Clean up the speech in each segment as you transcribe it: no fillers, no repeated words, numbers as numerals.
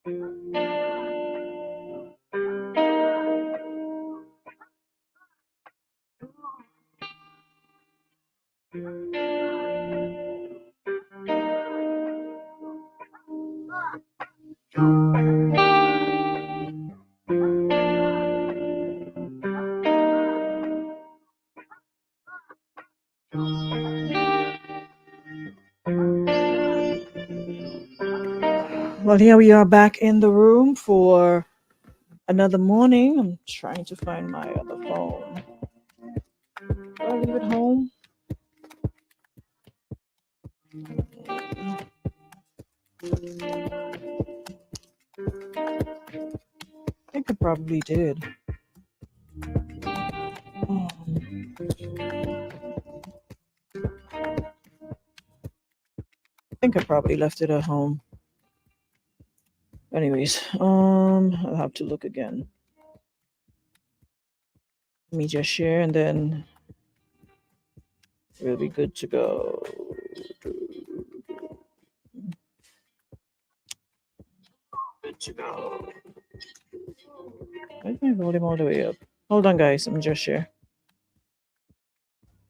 Well, here we are back in the room for another morning. I'm trying to find my other phone. Did I leave it home? I think I probably did. I think I probably left it at home. Anyways, I'll have to look again. Let me just share and then we'll be good to go. Good to go. Where's my volume all the way up? Hold on, guys. Let me just share.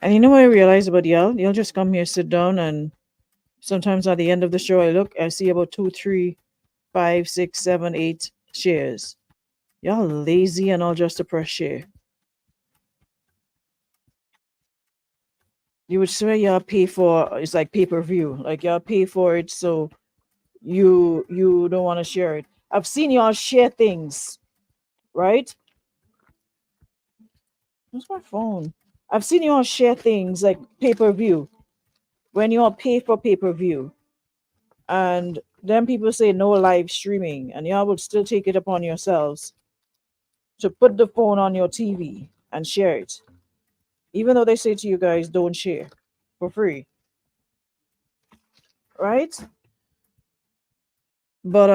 And you know what I realized about y'all? Y'all just come here, sit down, and sometimes at the end of the show, I see about 2, 3, 5, 6, 7, 8 shares. Y'all lazy and all just to press share. You would swear y'all pay for it's like pay-per-view. Like y'all pay for it so you don't want to share it. I've seen y'all share things, right? Where's my phone? I've seen y'all share things like pay-per-view. When y'all pay for pay-per-view. And then people say no live streaming, and y'all would still take it upon yourselves to put the phone on your TV and share it. Even though they say to you guys, don't share for free. Right? But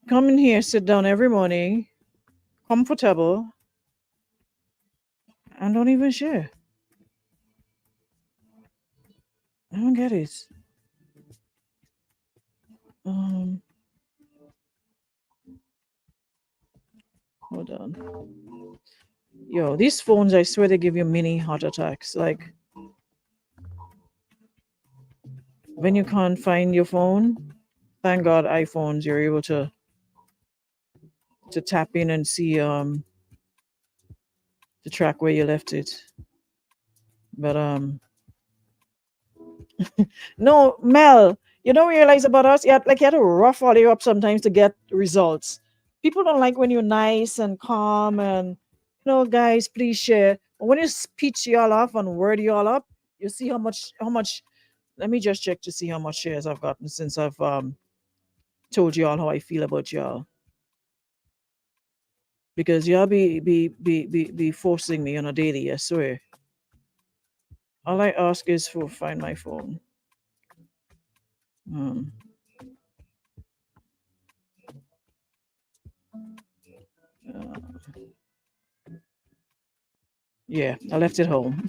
come in here, sit down every morning, comfortable, and don't even share. I don't get it. Hold on. Yo, these phones, I swear they give you mini heart attacks. Like when you can't find your phone, thank God iPhones, you're able to tap in and see to track where you left it. But no, Mel, you don't realize about us, you had to rough all you up sometimes to get results. People don't like when you're nice and calm and guys, please share. But when you pitch y'all off and word y'all up, you see how much let me just check to see how much shares I've gotten since I've told y'all how I feel about y'all. Because y'all be forcing me on a daily, I swear. All I ask is for find my phone. Yeah, I left it home.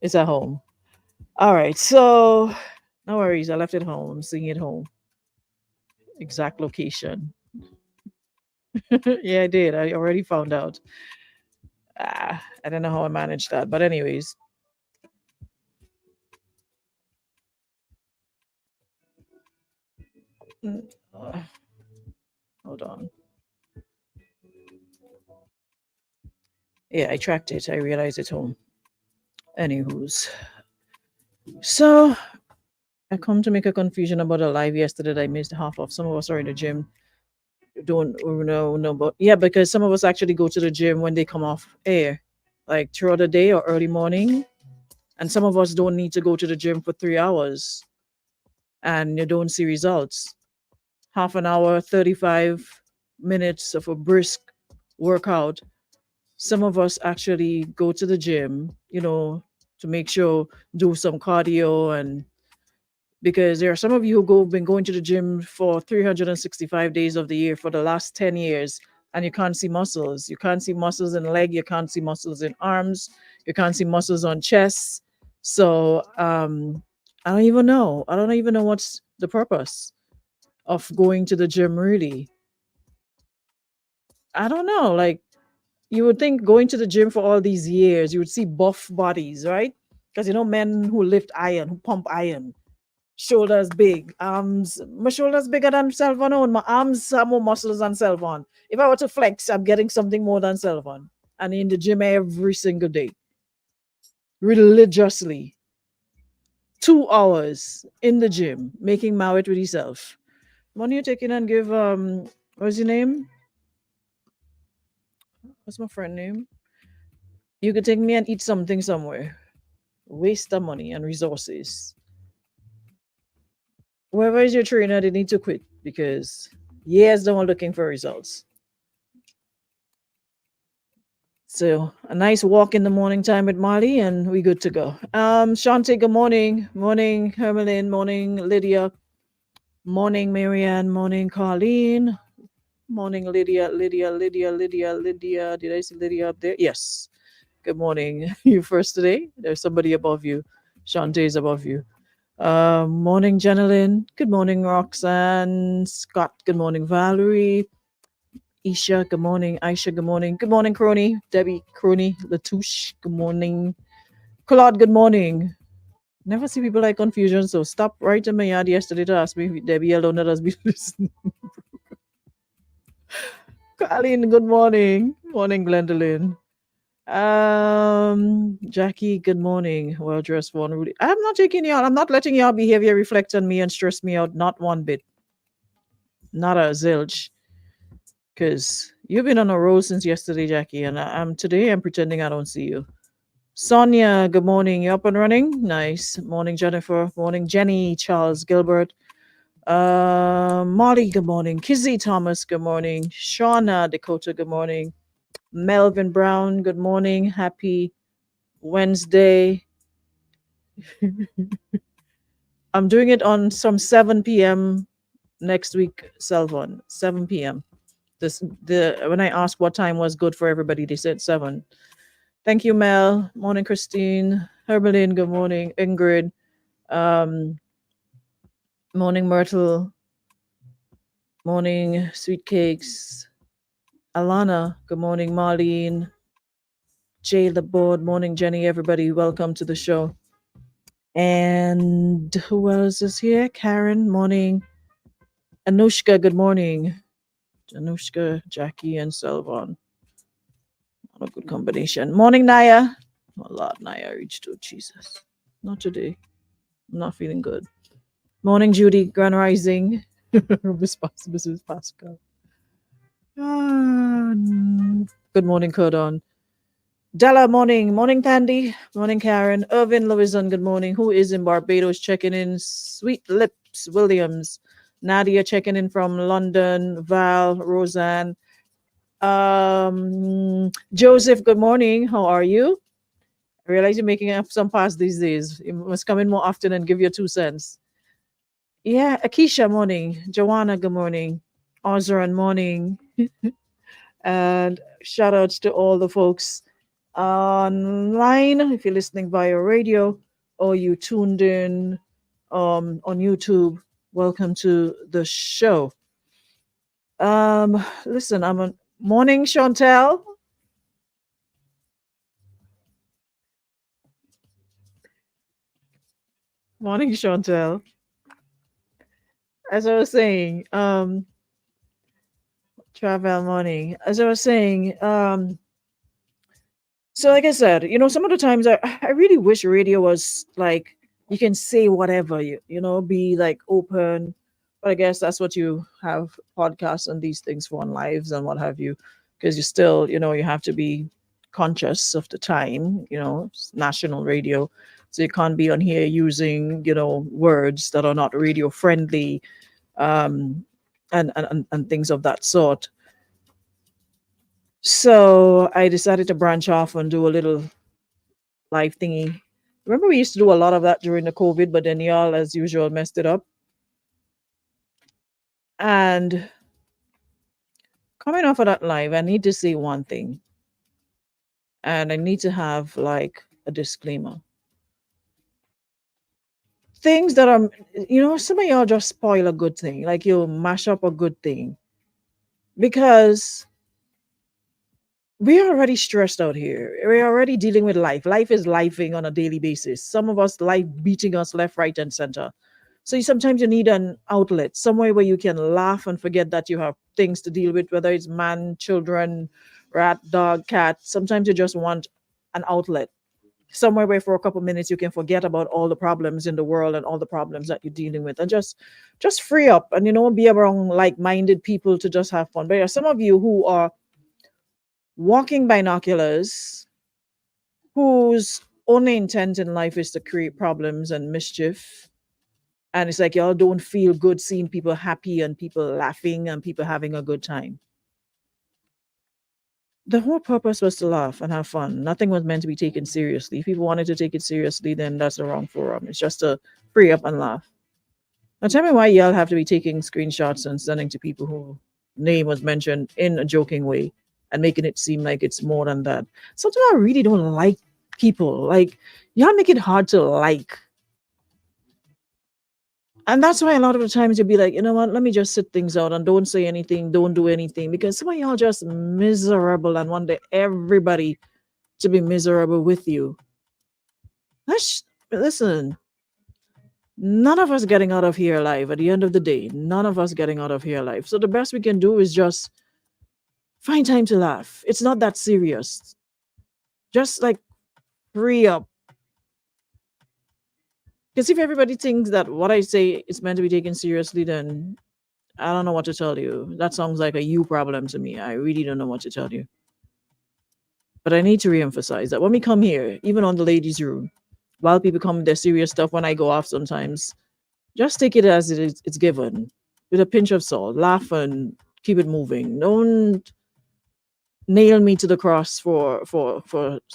It's at home. All right, so no worries. I left it home. I'm seeing it home. Exact location. Yeah, I did. I already found out. I don't know how I managed that, but anyways. Hold on. Yeah, I tracked it. I realized it's home. Anywho's. So I come to make a confusion about a live yesterday that I missed half of. Some of us are in the gym. Don't know, but yeah, because some of us actually go to the gym when they come off air, like throughout the day or early morning. And some of us don't need to go to the gym for 3 hours and you don't see results. Half an hour, 35 minutes of a brisk workout. Some of us actually go to the gym, to make sure, do some cardio, and because there are some of you who been going to the gym for 365 days of the year for the last 10 years and you can't see muscles. You can't see muscles in leg, you can't see muscles in arms, you can't see muscles on chest. So I don't even know what's the purpose of going to the gym, really. I don't know. Like, you would think going to the gym for all these years, you would see buff bodies, right? Because men who lift iron, who pump iron, shoulders big, arms. My shoulders bigger than Selvon own. My arms have more muscles than Selvon. If I were to flex, I'm getting something more than Selvon. And in the gym every single day, religiously. 2 hours in the gym, making mawit with yourself. Money you taking and give what's your name? What's my friend name? You could take me and eat something somewhere. Waste of money and resources. Whoever is your trainer, they need to quit because years they were looking for results. So a nice walk in the morning time with Marley, and we good to go. Shante, good morning. Morning, Hermelin. Morning, Lydia. Morning, Marianne. Morning, Colleen. Morning, Lydia. Did I see Lydia up there? Yes. Good morning. You first today? There's somebody above you. Shante is above you. Morning, Jenilyn. Good morning, Roxanne. Scott, good morning, Valerie. Isha, good morning. Aisha, good morning. Good morning, Crony. Debbie, Crony. Latouche, good morning. Claude, good morning. Never see people like confusion, so stop right in my yard yesterday to ask me if Debbie alone that has been listening. Colleen, good morning. Morning, Glendolyn. Jackie, good morning. Well dressed one. Rudy. I'm not taking y'all. I'm not letting y'all behavior reflect on me and stress me out. Not one bit. Not a zilch. Because you've been on a roll since yesterday, Jackie, and I'm today. I'm pretending I don't see you. Sonia, good morning. You up and running? Nice. Morning, Jennifer. Morning, Jenny. Charles Gilbert. Molly, good morning. Kizzy Thomas, good morning. Shauna Dakota, good morning. Melvin Brown, good morning. Happy Wednesday. I'm doing it on some 7 p.m. next week, Selvon. 7 p.m. When I asked what time was good for everybody, they said 7. Thank you, Mel. Morning, Christine. Herbeline, good morning. Ingrid. Morning, Myrtle. Morning, Sweet Cakes. Alana, good morning. Marlene. Jay the board. Morning, Jenny. Everybody, welcome to the show. And who else is here? Karen, morning. Anushka, good morning. Anushka, Jackie, and Selvon. What a good combination. Morning, Naya. Oh, Lord, Naya reached to Jesus. Not today. I'm not feeling good. Morning, Judy. Grand Rising. Mrs. Pascal. Good morning, Cordon. Della, morning. Morning, Tandy. Morning, Karen. Irvin Lewison, good morning. Who is in Barbados checking in? Sweet Lips Williams. Nadia checking in from London. Val, Roseanne. Joseph, good morning. How are you? I realize you're making up some pass these days. You must come in more often and give your 2 cents. Yeah, Akisha, morning. Joanna, good morning. Ozran, morning. And shout outs to all the folks online. If you're listening via radio or you tuned in on YouTube, welcome to the show. Listen, I'm on morning, Chantel. Morning, Chantel. As I was saying, travel morning. As I was saying, so like I said, some of the times I really wish radio was like you can say whatever be like open. But I guess that's what you have podcasts and these things for on lives and what have you, because you still, you have to be conscious of the time, it's national radio. So you can't be on here using, words that are not radio friendly, and things of that sort. So I decided to branch off and do a little live thingy. Remember, we used to do a lot of that during the COVID, but then y'all, as usual, messed it up. And coming off of that live, I need to say one thing. And I need to have like a disclaimer. things that are, some of y'all just spoil a good thing, like you mash up a good thing because we're already stressed out here. We're already dealing with life. Life is lifing on a daily basis. Some of us, life beating us left, right, and center. So sometimes you need an outlet, somewhere where you can laugh and forget that you have things to deal with, whether it's man, children, rat, dog, cat. Sometimes you just want an outlet, somewhere where for a couple minutes you can forget about all the problems in the world and all the problems that you're dealing with, and just free up and be around like-minded people to just have fun. But there are some of you who are walking binoculars, whose only intent in life is to create problems and mischief. And it's like y'all don't feel good seeing people happy and people laughing and people having a good time. The whole purpose was to laugh and have fun. Nothing was meant to be taken seriously. If people wanted to take it seriously, then that's the wrong forum. It's just to free up and laugh. Now tell me why y'all have to be taking screenshots and sending to people who name was mentioned in a joking way and making it seem like it's more than that. Sometimes I really don't like people. Like, y'all make it hard to like. And that's why a lot of the times you'll be like, you know what, let me just sit things out and don't say anything, don't do anything, because some of y'all just miserable and want everybody to be miserable with you. Listen, none of us getting out of here alive. At the end of the day, none of us getting out of here alive. So the best we can do is just find time to laugh. It's not that serious. Just like free up. Because if everybody thinks that what I say is meant to be taken seriously, then I don't know what to tell you. That sounds like a you problem to me. I really don't know what to tell you. But I need to reemphasize that when we come here, even on the ladies' room, while people come with their serious stuff, when I go off sometimes, just take it as it's given with a pinch of salt. Laugh and keep it moving. Don't nail me to the cross for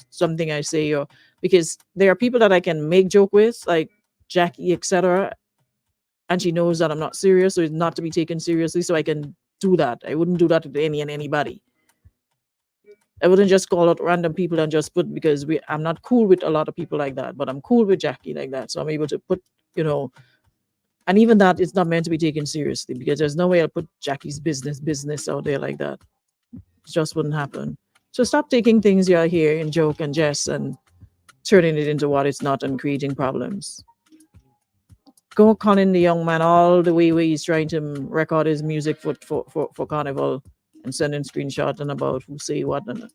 something I say, or because there are people that I can make joke with, like Jackie, etc. And she knows that I'm not serious, so it's not to be taken seriously. So I can do that. I wouldn't do that to any and anybody. I wouldn't just call out random people and just put, because I'm not cool with a lot of people like that, but I'm cool with Jackie like that. So I'm able to put, and even that it's not meant to be taken seriously, because there's no way I'll put Jackie's business out there like that. It just wouldn't happen. So stop taking things you hear in joke and jest and turning it into what it's not and creating problems. Go calling the young man all the way where he's trying to record his music for Carnival and sending screenshots and about who say what. And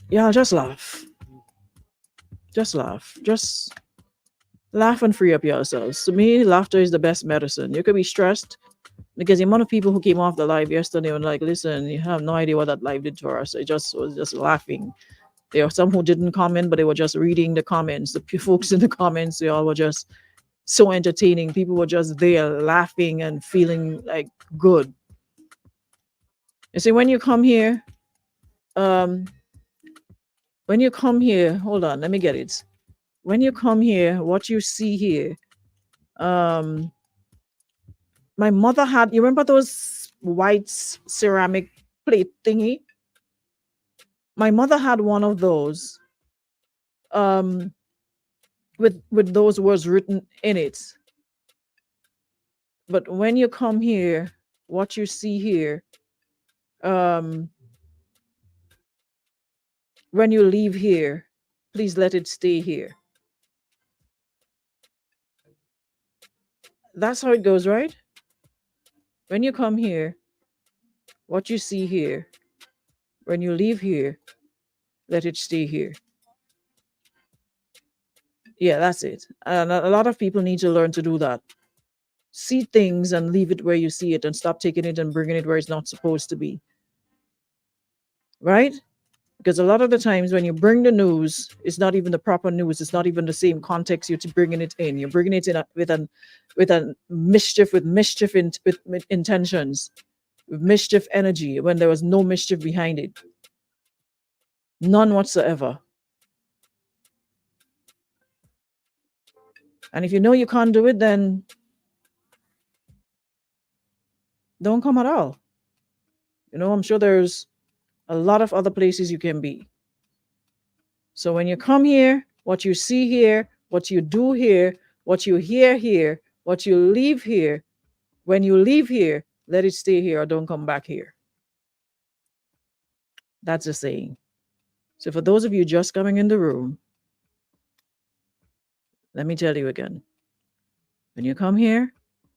yeah, just laugh. Just laugh. Just laugh and free up yourselves. To me, laughter is the best medicine. You could be stressed, because the amount of people who came off the live yesterday were like, listen, you have no idea what that live did to us. It just was just laughing. There are some who didn't comment, but they were just reading the comments. The folks in the comments, they all were just so entertaining. People were just there laughing and feeling like good. You see, when you come here, um, hold on, let me get it. When you come here, what you see here, um, my mother had, you remember those white ceramic plate thingy? My mother had one of those, um, with those words written in it. But when you come here, what you see here, um, when you leave here, please let it stay here. That's how it goes, right? When you come here, what you see here, when you leave here, let it stay here. Yeah, that's it. And a lot of people need to learn to do that. See things and leave it where you see it, and stop taking it and bringing it where it's not supposed to be. Right? Because a lot of the times when you bring the news, it's not even the proper news. It's not even the same context you're bringing it in. You're bringing it in with a mischief, with intentions, with mischief energy, when there was no mischief behind it, none whatsoever. And if you know you can't do it, then don't come at all. I'm sure there's a lot of other places you can be. So when you come here, what you see here, what you do here, what you hear here, what you leave here, when you leave here, let it stay here or don't come back here. That's a saying. So for those of you just coming in the room, let me tell you again. When you come here,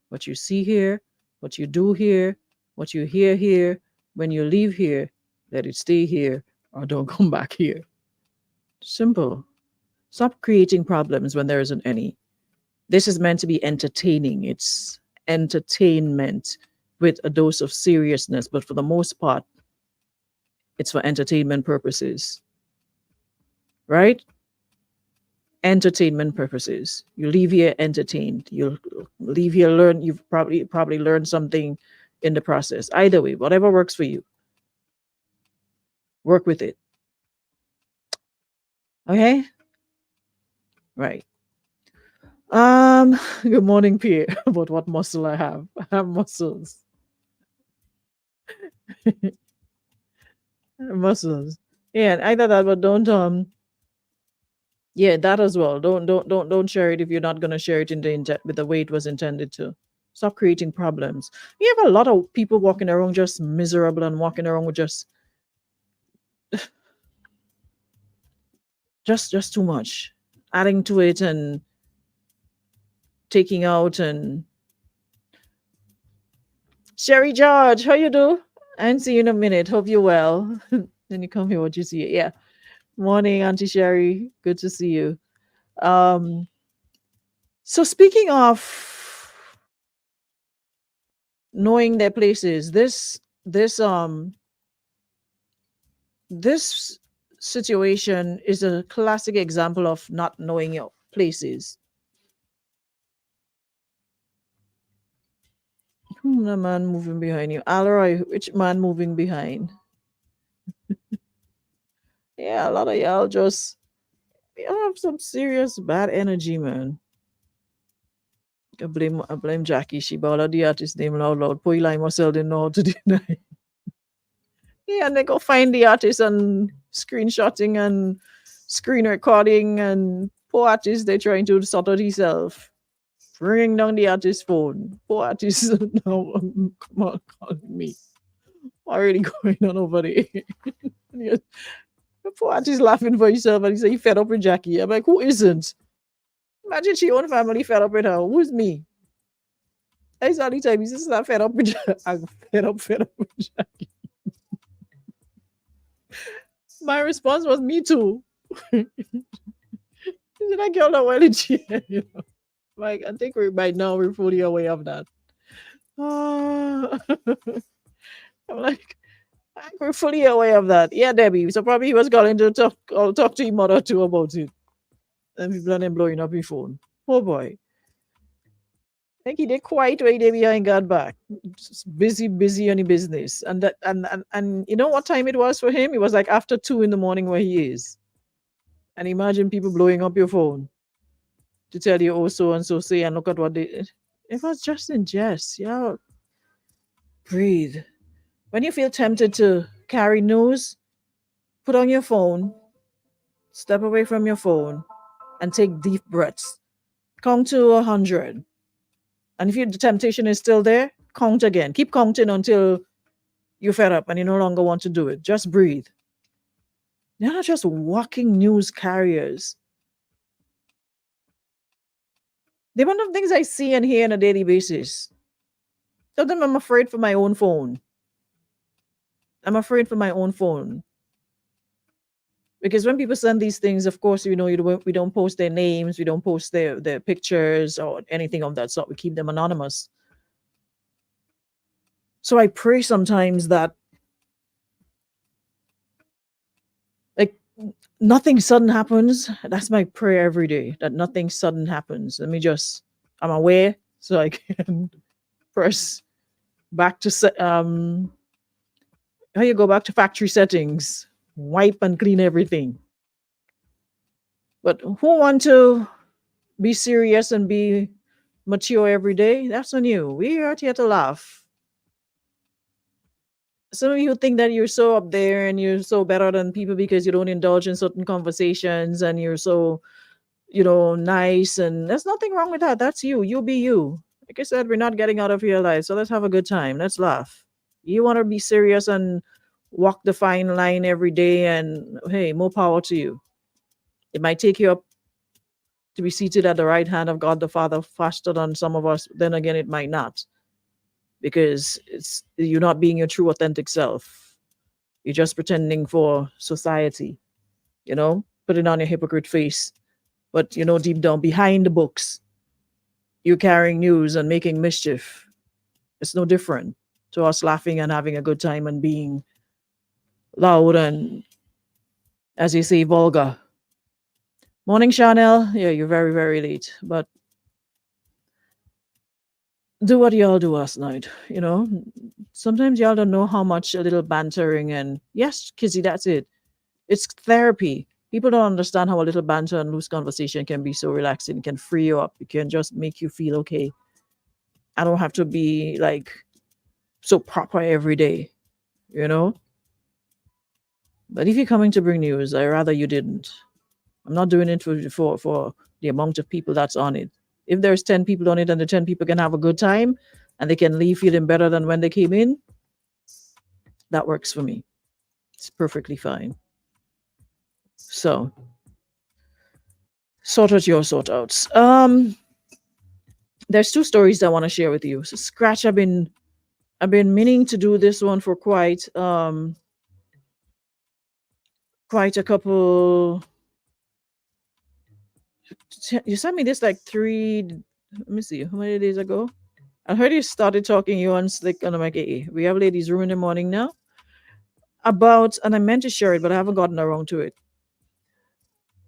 what you see here, what you do here, what you hear here, when you leave here, let it stay here or don't come back here. Simple. Stop creating problems when there isn't any. This is meant to be entertaining. It's entertainment with a dose of seriousness, but for the most part, it's for entertainment purposes. Right? Entertainment purposes. You leave here entertained. You leave here you've probably learned something in the process. Either way, whatever works for you. Work with it. Okay? Right. Good morning, Pierre. About what muscle I have. I have muscles. Muscles. Yeah, either that, but don't yeah, that as well. Don't share it if you're not gonna share it in the with the way it was intended to. Stop creating problems. You have a lot of people walking around just miserable and walking around with just too much. Adding to it and taking out and Sherry George, how you do? And see you in a minute. Hope you're well. Then you come here, what you see. Yeah. Morning, Auntie Sherry. Good to see you. So speaking of knowing their places, this situation is a classic example of not knowing your places. The man moving behind you. Alroy, which man moving behind? Yeah, a lot of y'all just you have some serious bad energy, man. I blame Jackie. She bought the artist name loud. Poor Eli Marcel didn't know how to deny. Yeah, and they go find the artist and screenshotting and screen recording and poor artist they trying to sort out himself. Ringing down the artist's phone. Poor artist now come on calling me. What really going on over there? The poor artist laughing for himself and he said he fed up with Jackie. I'm like, who isn't? Imagine she own family fed up with her. Who's me? That's the only time he's just not fed up with Jackie. I'm fed up with Jackie. My response was me too. Did I get that well in chair? You know? Like I think by now we're fully aware of that. I'm like, I think we're fully aware of that. Yeah, Debbie. So probably he was calling to talk to your mother too about it. And people are then blowing up his phone. Oh boy. I think he did quite way there behind God back. Just busy on the business. And that and you know what time it was for him? It was like after 2 in the morning where he is. And imagine people blowing up your phone to tell you, oh, so and so say, and look at what they. It was just in jest. Yeah. Breathe. When you feel tempted to carry news, put on your phone, step away from your phone, and take deep breaths. Count to 100. And if the temptation is still there, count again. Keep counting until you're fed up and you no longer want to do it. Just breathe. They're not just walking news carriers. They're one of the things I see and hear on a daily basis. Sometimes I'm afraid for my own phone. I'm afraid for my own phone. Because when people send these things, of course, we don't post their names, we don't post their pictures or anything of that sort. We keep them anonymous. So I pray sometimes that like nothing sudden happens. That's my prayer every day, that nothing sudden happens. I'm aware so I can press back to how you go back to factory settings, wipe and clean everything. But who want to be serious and be mature every day? That's on you. We're out here to laugh. Some of you think that you're so up there and you're so better than people because you don't indulge in certain conversations and you're so, nice. And there's nothing wrong with that. That's you. You be you. Like I said, we're not getting out of your life. So let's have a good time. Let's laugh. You want to be serious and walk the fine line every day. And hey, more power to you. It might take you up to be seated at the right hand of God the Father faster than some of us. Then again, it might not because you're not being your true authentic self. You're just pretending for society, putting on your hypocrite face. But deep down behind the books, you're carrying news and making mischief. It's no different to us laughing and having a good time and being loud and, as you say, vulgar. Morning, Chanel. Yeah, you're very, very late. But do what y'all do last night. Sometimes y'all don't know how much a little bantering and, yes, Kizzy, that's it. It's therapy. People don't understand how a little banter and loose conversation can be so relaxing. It can free you up. It can just make you feel okay. I don't have to be like so proper every day, you know? But if you're coming to bring news, I rather you didn't. I'm not doing it for the amount of people that's on it. If there's 10 people on it and the 10 people can have a good time and they can leave feeling better than when they came in, that works for me. It's perfectly fine. So sort out your sort outs. There's two stories that I want to share with you. So Scratch, I've been meaning to do this one for quite a couple. You sent me this like let me see, how many days ago? I heard you started talking, you and Slick, and I'm like, hey, we have ladies' room in the morning now. And I meant to share it, but I haven't gotten around to it.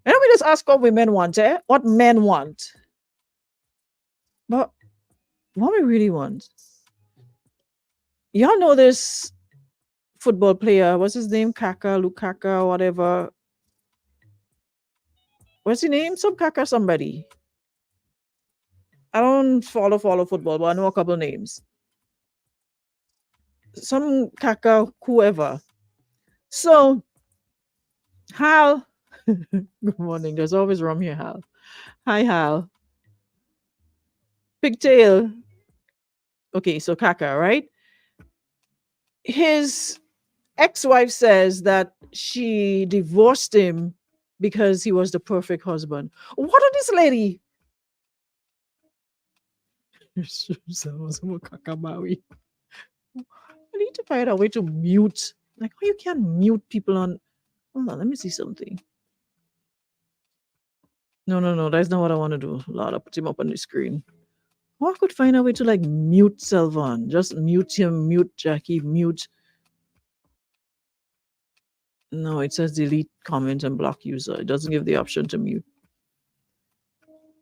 And we just ask what women want, eh? What men want. But what we really want. Y'all know this football player, what's his name? Lukaka, whatever. What's his name? Some Kaka somebody. I don't follow football, but I know a couple names. Some Kaka, whoever. So, Hal. Good morning. There's always rum here, Hal. Hi, Hal. Pigtail. Okay, so Kaka, right? His ex-wife says that she divorced him because he was the perfect husband. What are this lady? I need to find a way to mute. Like, oh, you can't mute people on. Hold on, let me see something. No, that's not what I want to do. Lord, I put him up on the screen. Oh, I could find a way to like mute Selvon. Just mute him, mute Jackie, mute. No, it says delete comment and block user. It doesn't give the option to mute.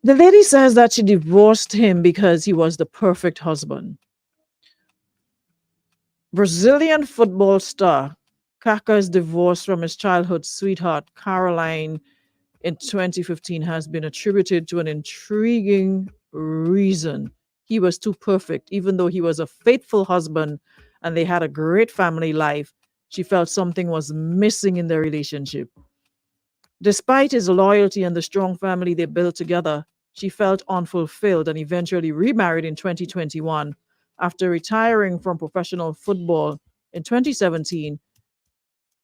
The lady says that she divorced him because he was the perfect husband. Brazilian football star Kaka's divorce from his childhood sweetheart Caroline in 2015 has been attributed to an intriguing reason. He was too perfect, even though he was a faithful husband and they had a great family life. She felt something was missing in their relationship. Despite his loyalty and the strong family they built together, she felt unfulfilled and eventually remarried in 2021. After retiring from professional football in 2017,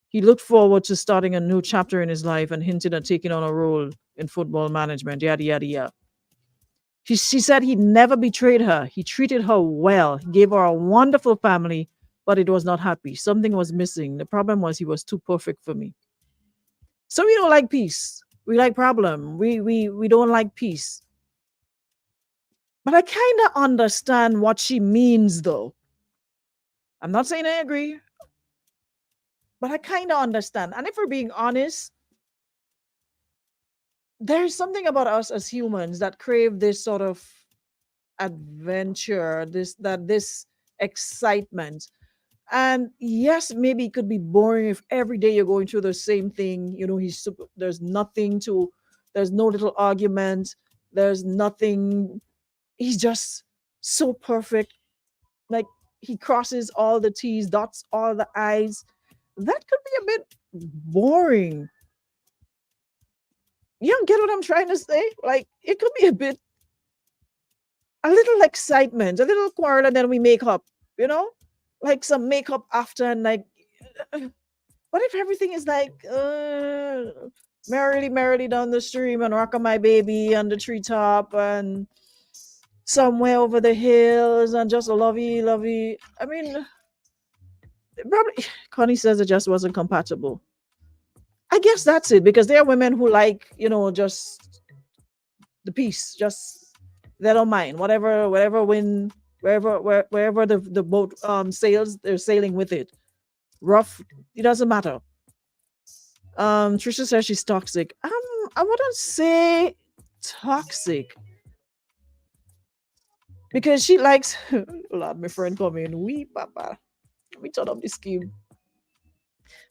he looked forward to starting a new chapter in his life and hinted at taking on a role in football management, yada, yada, yada. She said he never betrayed her. He treated her well. He gave her a wonderful family, but it was not happy. Something was missing. The problem was he was too perfect for me. So we don't like peace. We like problem. We don't like peace. But I kind of understand what she means, though. I'm not saying I agree, but I kind of understand. And if we're being honest, there's something about us as humans that crave this sort of adventure, this excitement. And yes, maybe it could be boring if every day you're going through the same thing. There's nothing to, there's no little argument, there's nothing. He's just so perfect. Like he crosses all the T's, dots all the I's. That could be a bit boring. You don't get what I'm trying to say? Like, it could be a little excitement, a little quarrel, and then we make up, you know? Like some makeup after, and like, what if everything is like, merrily, merrily down the stream and rocking my baby on the treetop and somewhere over the hills and just lovey, lovey. I mean, probably, Connie says it just wasn't compatible. I guess that's it, because there are women who like, just the peace, just they don't mind whatever wind, wherever the boat sails, they're sailing with it. Rough, it doesn't matter. Trisha says she's toxic. I wouldn't say toxic, because she likes Lord, my friend come in. Papa. Let me turn up the scheme.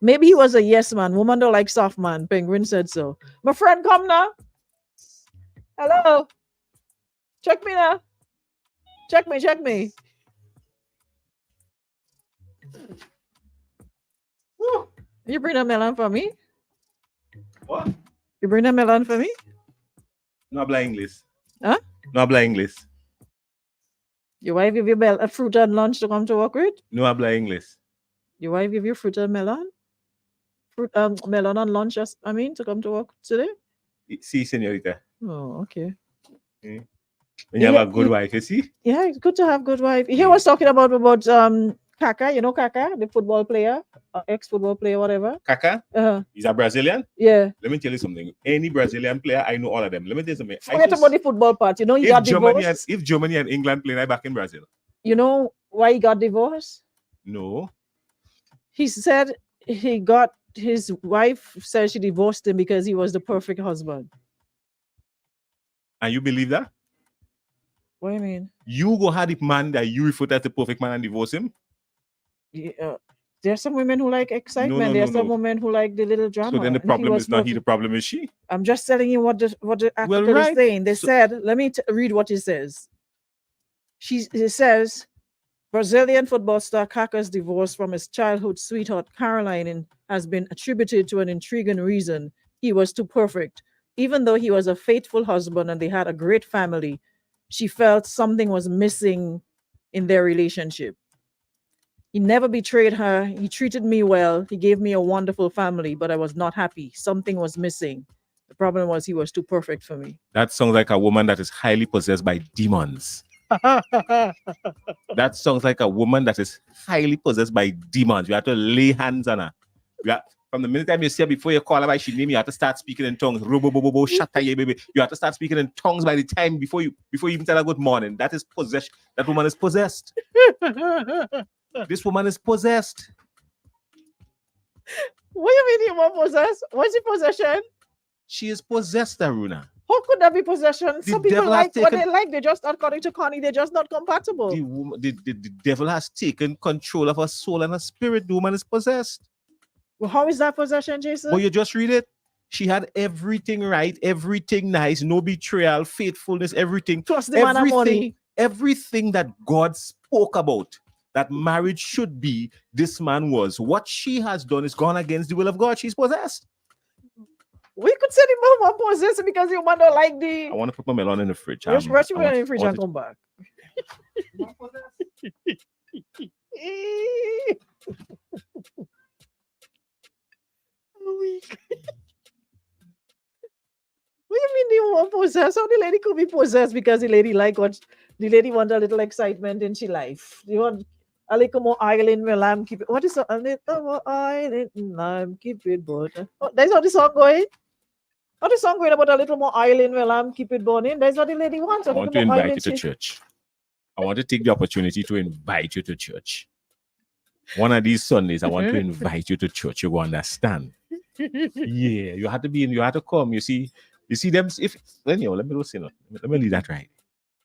Maybe he was a yes man. Woman don't like soft man. Penguin said so. My friend, come now. Hello. Check me now. Check me. Woo. You bring a melon for me? What? You bring a melon for me? No habla English. Huh? No habla English. Your wife give you a fruit and lunch to come to work with? No habla English. Your wife give you fruit and melon? Melon and lunch, to come to work today? Sí, señorita. Oh, okay. When you have a good wife, you see? Yeah, it's good to have good wife. He was talking about Kaka, you know Kaka, the football player, ex-football player, whatever. Kaka? He's a Brazilian? Yeah. Let me tell you something. Any Brazilian player, I know all of them. Let me tell you something. Forget about the football part. He got divorced. If Germany and England play, I back in Brazil. You know why he got divorced? No. He said his wife said she divorced him because he was the perfect husband. And you believe that? What do you mean? You go have the man that you refer to as the perfect man and divorce him? Yeah. There's some women who like excitement. There's some women who like the little drama. So then the problem is not he, the problem is she. I'm just telling you what the article is saying. They said, let me read what it says. It says, Brazilian football star Kaka's divorce from his childhood sweetheart Caroline has been attributed to an intriguing reason. He was too perfect. Even though he was a faithful husband and they had a great family, she felt something was missing in their relationship. He never betrayed her. He treated me well. He gave me a wonderful family, but I was not happy. Something was missing. The problem was he was too perfect for me. That sounds like a woman that is highly possessed by demons. That sounds like a woman that is highly possessed by demons. You have to lay hands on her. From the minute time you see her, before you call her by she name, you have to start speaking in tongues. Baby. You have to start speaking in tongues by the time before you even tell her good morning. That is possession. That woman is possessed. This woman is possessed. What do you mean you were possessed? What's the possession? She is possessed, Aruna. How could that be possession? Some people like what they like. They're just, according to Connie, they're just not compatible. The devil has taken control of her soul and her spirit. The woman is possessed. Well, how is that possession, Jason? Well, you just read it. She had everything right, everything nice, no betrayal, faithfulness, everything. Plus the man of money. Everything that God spoke about, that marriage should be, this man was. What she has done is gone against the will of God. She's possessed. We could say the woman possessed because the woman don't like the... I want to put my melon in the fridge. Rush you in the fridge and come back. What do you mean the woman possessed? How the lady could be possessed because the lady like what the lady wants a little excitement in she life. You want a little more oil in my lamb, keep it. What is a little more oil in lamb, keep it butter. Oh, that's how the song going. How the song going about a little more oil in my lamb, keep it burning. That's what the lady wants. I want to invite you to church. I want to take the opportunity to invite you to church. One of these Sundays, I want to invite you to church. You will understand. Yeah, you have to be in. You have to come. You see them. Let me leave that right.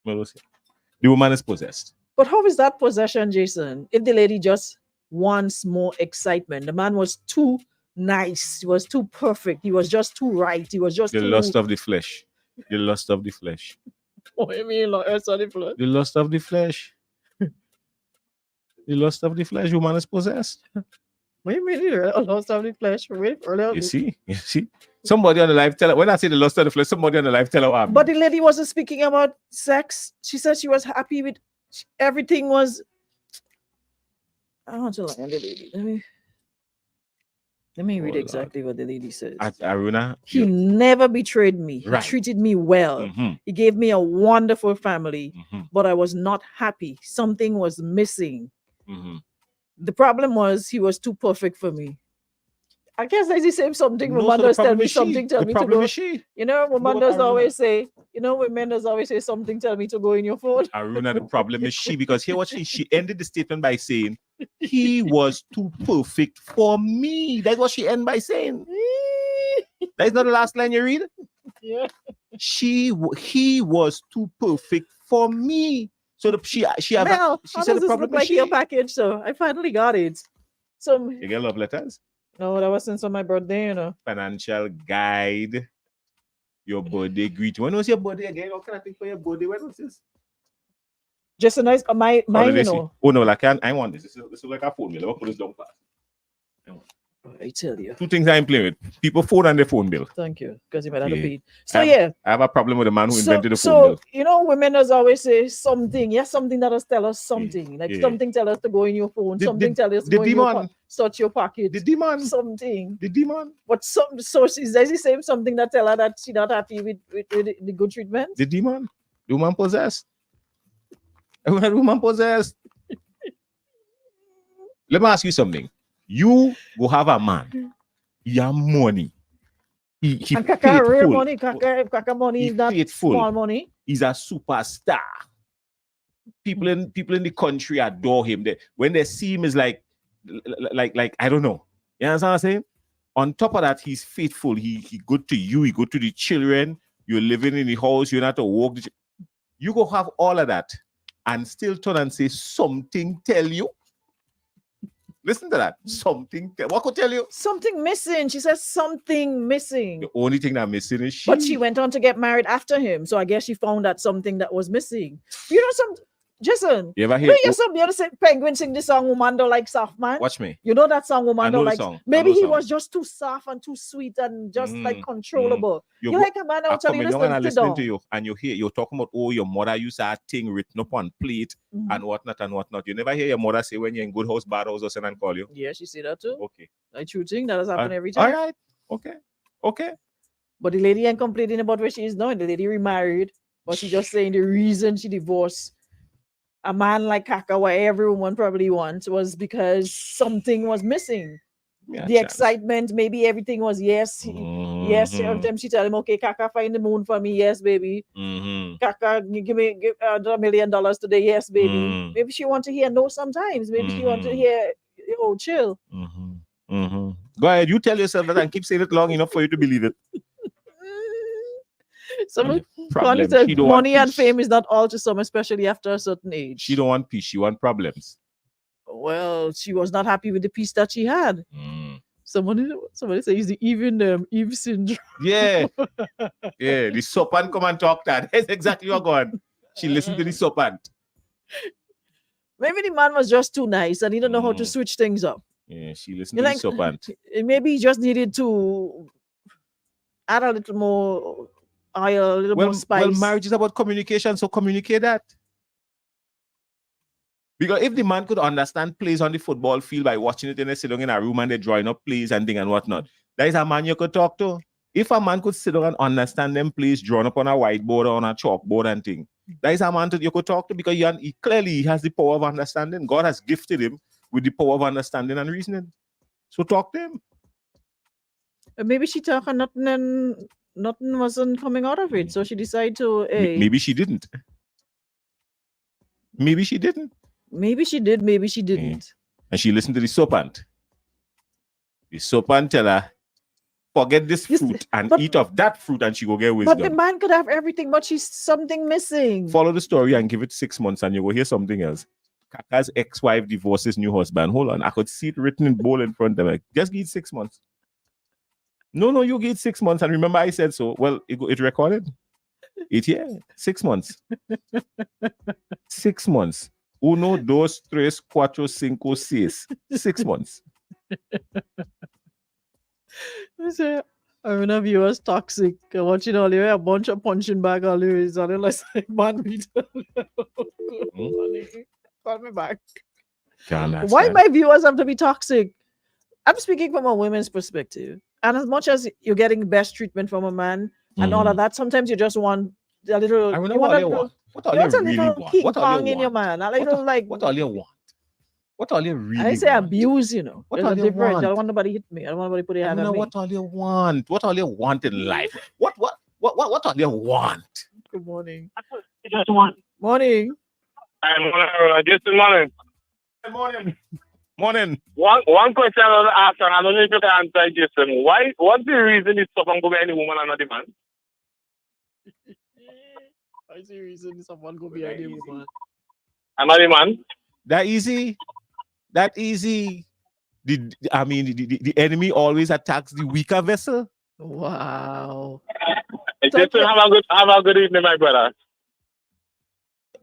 The woman is possessed. But how is that possession, Jason? If the lady just wants more excitement, the man was too nice. He was too perfect. He was just too right. He was just the lust of the flesh. The lust of the flesh. What do you mean, lust of the flesh? The lust of the flesh. The The lust of the flesh, woman is possessed. What do you mean? A lost of the flesh. Wait, earlier. You see? Somebody on the live teller. When I say the lust of the flesh, somebody on the live teller. But the lady wasn't speaking about sex. She said she was happy with everything. Was I want to lie on the lady. Let me read Oh, exactly what the lady says. Aruna, He never betrayed me. Right. He treated me well. Mhm, He gave me a wonderful family, mhm, but I was not happy. Something was missing. mhm. The problem was he was too perfect for me. I guess that's the same something. No, Woman so the does tell problem me is she. something, tell The me to problem go. is she. You know, woman No, does Aruna. always say, women does always say something, tell me to go in your phone. Aruna, the problem is she, because here what she ended the statement by saying, he was too perfect for me. That's what she ended by saying. That's not the last line you read. Yeah. He was too perfect for me. So she have Mel, she how said does the this problem look is like your she. package? So I finally got it. So You get love letters, no, that was since on my birthday, financial guide, your birthday greeting. When was your birthday again? What can I think for your birthday? When was this? Just a nice mine, Holiday season. Oh no, like I want this. This is like a phone bill. Let me put this down fast. I tell you. Two things I'm playing with: people phone and their phone bill. Thank you. Because you might have to Yeah. pay. So yeah. I have a problem with the man who So, invented the phone bill. women does always say something. Yes, something that does tell us something. Like Yeah. something tell us to go in your phone. The- something tell us to the go in your demon. search your pocket. The demon. Something. The demon. But some sources, there's the same something that tell her that she not happy with the good treatment. The demon. The woman possessed. The woman possessed. Let me ask you something. You go have a man. He have money. He And Kaka real faithful. money. Kaka money He is not faithful. small money. He's a superstar. People in the country adore him. When they see him, is like I don't know. You understand what I'm saying? On top of that, he's faithful. He good to you. He good to the children. You're living in the house. You're not to walk. You go have all of that, and still turn and say something. Tell you. Listen to that. Something. What could tell you? Something missing. She says something missing. The only thing that missing is she. But she went on to get married after him. So I guess she found that something that was missing. Jason, You ever hear? you ever say Penguin sing the song Woman Don't Like Soft Man? Watch me. You know that song Woman I know Don't the Like. song. I Maybe know the he song. was just too soft and too sweet and just like Mm, controllable. You You go- like a man I out and come you in young and I listen listening to you, and you hear you're talking about, oh, your mother used to have thing written up on plate and whatnot and whatnot. You never hear your mother say when you're in good house, bad house, or send and call you. Yeah, she said that too. Okay. Like true thing that has happened every time. All right. Okay. But the lady ain't complaining about where she is now. The lady remarried, but she just saying the reason she divorced a man like Kaka, what every woman probably wants, was because something was missing. Yeah, The excitement, maybe everything was yes. Yes, every time she tell him, okay, Kaka, find the moon for me. Yes, baby. Kaka, give $1 million today. Yes, baby. Maybe she want to hear no sometimes. Maybe she want to hear, chill. Go ahead. You tell yourself that and keep saying it long enough for you to believe it. Connie Problem. said She don't want money and peace. fame is not all to some, especially after a certain age. She don't want peace. She want problems. Well, she was not happy with the peace that she had. Somebody says the Eve syndrome. Yeah. Yeah. The serpent come and talk that. That's exactly what going. She listened to the serpent. Maybe the man was just too nice and he don't know how to switch things up. Yeah, she listened to the serpent. Maybe he just needed to add a little more oil, a little more spice. Well, marriage is about communication, so communicate that. Because if the man could understand plays on the football field by watching it and they sit down in a room and they're drawing up plays and things and whatnot, that is a man you could talk to. If a man could sit down and understand them plays drawn up on a whiteboard or on a chalkboard and thing, that is a man you could talk to, because he clearly has the power of understanding. God has gifted him with the power of understanding and reasoning. So talk to him. Maybe she talked and nothing wasn't coming out of it. So she decided to Maybe she didn't. Maybe she didn't. Maybe she did, maybe she didn't. And she listened to the serpent. The serpent tell her, forget this fruit and eat of that fruit and she go get wisdom. But the man could have everything, but she's something missing. Follow the story and give it 6 months and you will hear something else. Kaka's ex-wife divorces new husband. Hold on, I could see it written in bold in front of me. Just give it 6 months. No, you get 6 months. And remember I said so. Well, it recorded. 6 months. 6 months. Uno, dos, tres, cuatro, cinco, seis. 6 months. So, I mean, a viewer's toxic. Watching all the way, a bunch of punching bag all the way. It's on it like man beat. Call me back. Can't Why understand. my viewers have to be toxic? I'm speaking from a woman's perspective. And as much as you're getting best treatment from a man and all of that, sometimes you just want a little. I don't know You want what a you little, want. What all you you want a really little want? King What all Kong you in your want? man. A little like. What all you want? What all you really I say want? abuse, you know. What There's all a you difference. I want? don't want nobody hit me. I don't want nobody put their I hand don't know on me. what all you want. What all you want in life? What all you want? Good morning. Just one. Morning. Just morning. Good morning. Morning. One question I want to ask, and I don't know if you can answer it, Jason. What's the reason it's so go be any woman and not the man? I see reason someone go behind you, man. And not the man? That easy. That easy. The enemy always attacks the weaker vessel. Wow. Jason, have a good evening, my brother.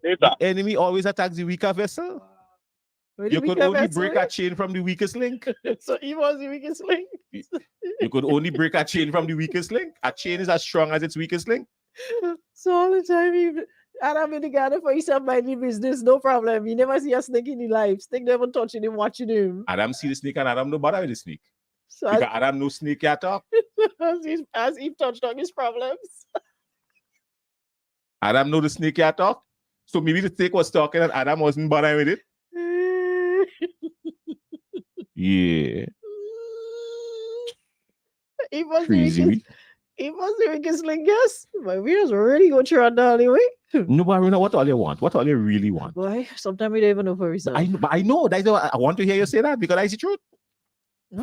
Later. The enemy always attacks the weaker vessel. Where You the could weaker only vessel break a chain from the weakest link. is? So he was the weakest link. You could only break a chain from the weakest link. A chain is as strong as its weakest link. So all the time, and I'm in the garden for himself, minding business, no problem. You never see a snake in his life. Snake never touching him, watching him. Adam see the snake and Adam no bother with the snake. So Because Adam no snake at all. as he touched on his problems. Adam know the snake at all. So maybe the snake was talking and Adam wasn't bothering with it. Yeah. He was Crazy. the weakest link, yes. But we just really go through that anyway. No, but I know what all you want. What all you really want. Boy, sometimes we don't even know for yourself. But I know. That's why I want to hear you say that because that's the truth.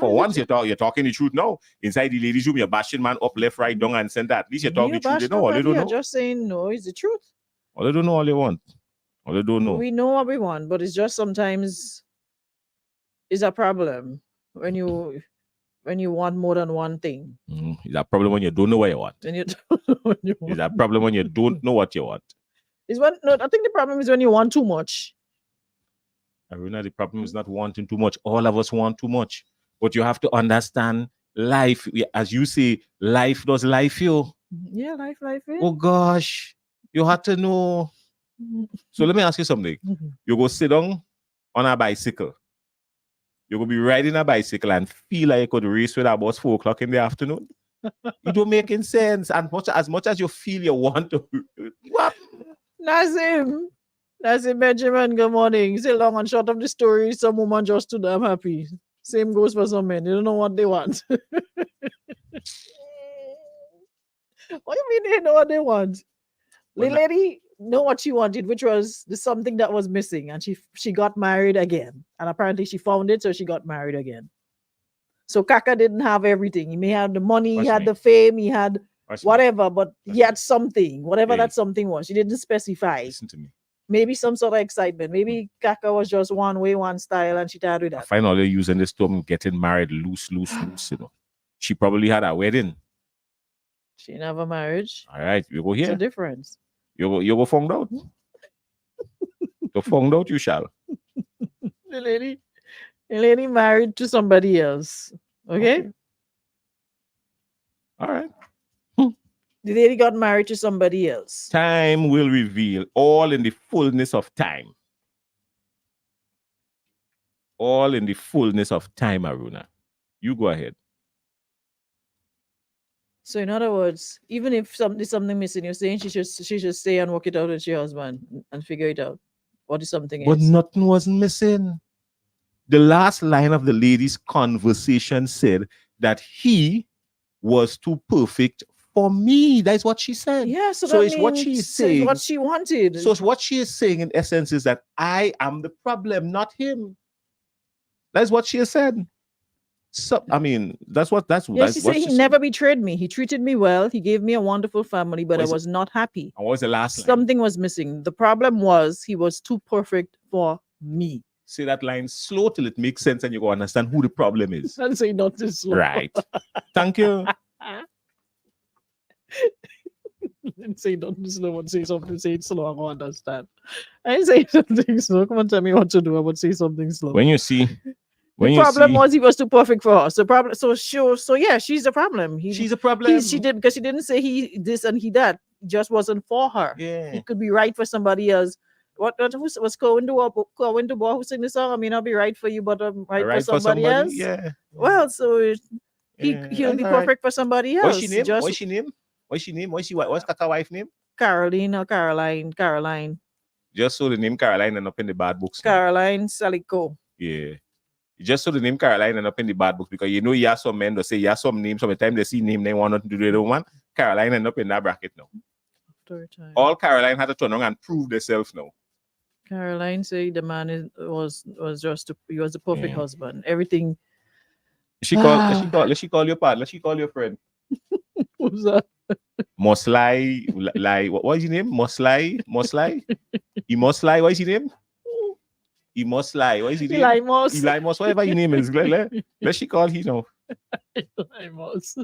For once, you're talking the truth now. Inside the ladies' room, you're bashing man up, left, right, down, and center. At least you're talking the truth. You know all you don't know. Just saying no, it's the truth. All you don't know all you want. All you don't know. We know what we want, but it's just sometimes it's a problem when you want more than one thing. It's a problem when you don't know what you want. When you It's a problem when you don't know what you want. I think the problem is when you want too much. Aruna, the problem is not wanting too much. All of us want too much. But you have to understand life. As you say, life does life you. Yeah, life. Yeah. Oh gosh. You have to know. So let me ask you something. You go sit down on a bicycle. You're going to be riding a bicycle and feel like you could race with about 4 o'clock in the afternoon. It don't make any sense. And as much as you feel you want to. What? Nazim Benjamin, good morning. Say long and short of the story, some woman just too damn happy. Same goes for some men. They don't know what they want. What do you mean they know what they want? The lady know what she wanted, which was something that was missing, and she got married again. And apparently she found it, so she got married again. So Kaka didn't have everything. He may have the money, he had the fame, he had whatever, but he had something, whatever that something was. She didn't specify. Listen to me. Maybe some sort of excitement. Maybe Kaka was just one way, one style, and she tired with that. I find all they're using this term getting married loose, you know. She probably had a wedding. She didn't have a marriage. All right, you go here. It's a difference. You go found out. You found out you shall. The lady married to somebody else. Okay? All right. The lady got married to somebody else. Time will reveal all in the fullness of time. All in the fullness of time, Aruna. You go ahead. So in other words, even if there's something missing, you're saying she should stay and work it out with your husband and figure it out. What is something But else? nothing was missing. The last line of the lady's conversation said that he was too perfect for me. That's what she said. Yeah, so it's what she is saying. It's what she wanted. So what she is saying in essence is that I am the problem, not him. That's what she has said. So I mean, that's what she said he never betrayed me. He treated me well. He gave me a wonderful family, but I was not happy. And what was the last line? Something was missing. The problem was he was too perfect for me. Say that line slow till it makes sense and you go understand who the problem is. And say not too slow. Right. Thank you. Didn't say nothing slow and say something, say it slow, I won't understand. I say something slow. Come on, tell me what to do. I would say something slow. When you see, when The you problem see, was he was too perfect for her. So problem. So yeah, she's the problem. she's a problem. She did because she didn't say he this and he that. It just wasn't for her. Yeah. It could be right for somebody else. What was Cohen the boy who sang the song? I may not be right for you, but I'm right, for somebody else. Yeah. Well, so he'll Yeah, be that's all right. perfect for somebody else. What's she name? Just What's she name? What's she name? What's Kaka wife name? Caroline or Caroline. Just so the name Caroline and up in the bad books. now. Caroline Salico. Yeah. Just so the name Caroline and up in the bad books because you have some men that say you have some names. Sometimes they see name they want nothing to do. They don't want Caroline end up in that bracket now. All Caroline had to turn around and prove themselves now. Caroline say the man was he was the perfect Yeah. husband. Everything. She call your partner. She call your friend. Who's that? Moslai, what is your name? Moslai? He Moslai, what is your name? He Moslai, what is your name? Eli Moss. Eli Moss, whatever your name is. Let she call he now. Eli Moss.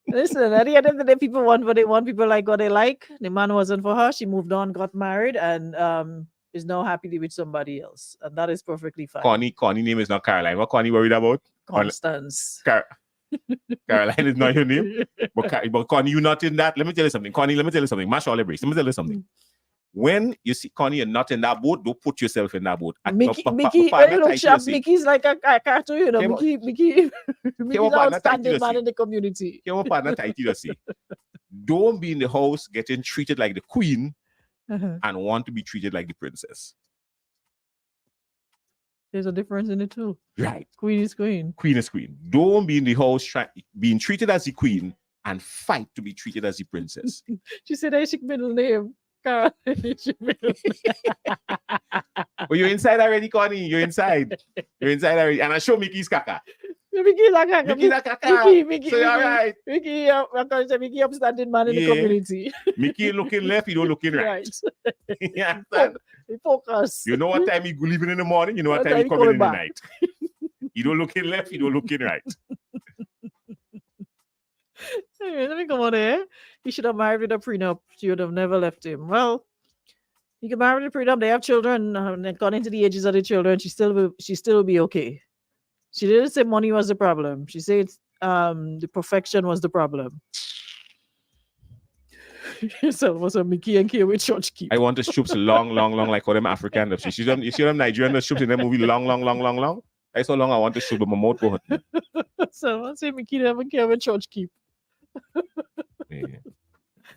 Listen, at the end of the day, people want what they want. People like what they like. The man wasn't for her. She moved on, got married, and is now happily with somebody else, and that is perfectly fine. Connie name is not Caroline. What Connie worried about? Constance. Caroline is not your name. But Connie, you not in that. Let me tell you something. Connie, let me tell you something. Mash all the brace. Let me tell you something. When you see Connie, you're not in that boat, don't put yourself in that boat. Mickey, when you look sharp, Mickey's like a cartoon, you know. Mickey's outstanding man in the community. Don't be in the house getting treated like the queen and want to be treated like the princess. There's a difference in it too. Right. Queen is queen. Queen is queen. Don't be in the house being treated as the queen and fight to be treated as the princess. She said I should middle name. Well, you're inside already, Connie. You're inside. You're inside already. And I show Mickey's caca. Mickey's like caca. Mickey. So you're all right. Mickey upstanding man in the community. Mickey looking left, you don't looking right. Yeah, focus. You know what time he leaving in the morning, you know what time he coming in the night. You don't looking left, you don't looking right. Hey, let me come on here. He should have married with a prenup. She would have never left him. Well, you can marry with a prenup. They have children. They've gone into the ages of the children. She still will be okay. She didn't say money was the problem. She said the perfection was the problem. So was a Mickey and K with church keep. I want the shoops long like all them African. You see them Nigerian shoops in that movie long. That's how long I want to shoot, but my mouth go hurt. So I say Mickey never care with church keep. Yeah.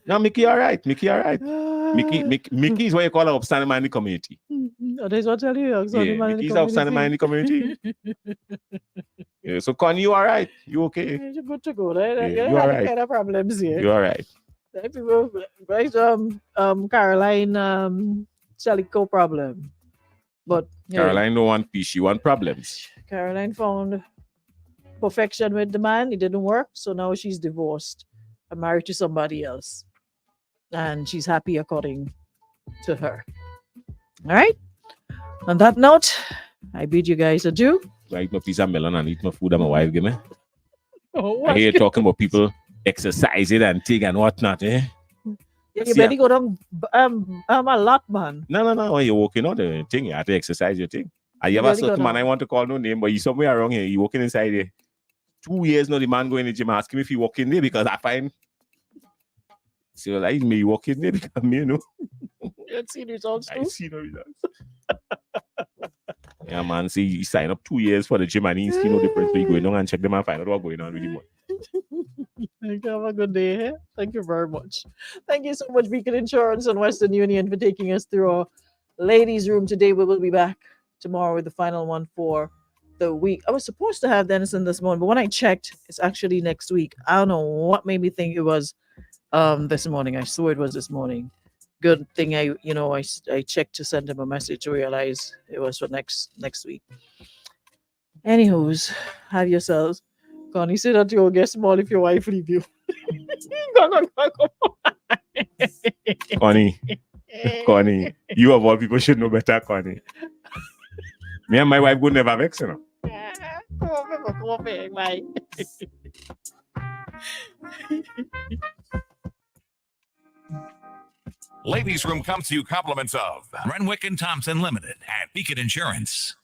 No, Mickey all right. Mickey is what you call an upstanding man in the community. That's what I tell you. Mickey's an upstanding man in the community. Yeah, so Connie, you all right? You okay? You're good to go, right? Yeah, you all right. Kind of problems here. You all right? People, right? Caroline, Chalico problem. But yeah, Caroline don't want peace, she want problems. Caroline found perfection with the man. It didn't work. So now she's divorced and married to somebody else. And she's happy according to her. All right. On that note, I bid you guys adieu. I eat my piece of melon and eat my food that my wife give me. Oh, I hear you talking about people exercising and thing and whatnot, eh? You better go down a lot, man. No. When you're walking on the thing, you have to exercise your thing. I have a certain man, I want to call no name, but he's somewhere around here. He walking inside there. 2 years now, the man going to the gym asking me if he walk in there because I find. So like me walk in there because me, you know. You had seen results too? I see no results. Yeah, man. See, he signed up 2 years for the gym and he see no difference. So he going on and check them and find out what's going on with him. Have a good day. Thank you very much. Thank you so much, Beacon Insurance and Western Union, for taking us through our ladies' room today. We will be back tomorrow with the final one for the week. I was supposed to have Denison this morning, but when I checked, it's actually next week. I don't know what made me think it was this morning. I saw it was this morning. Good thing I checked to send him a message to realize it was for next week. Anywho's, have yourselves. Connie, say that you'll get small if your wife leave you. Go. Connie, you of all people should know better, Connie. Me and my wife would never vex, you know. Come on, bye. Ladies Room comes to you compliments of Renwick and Thompson Limited and Beacon Insurance.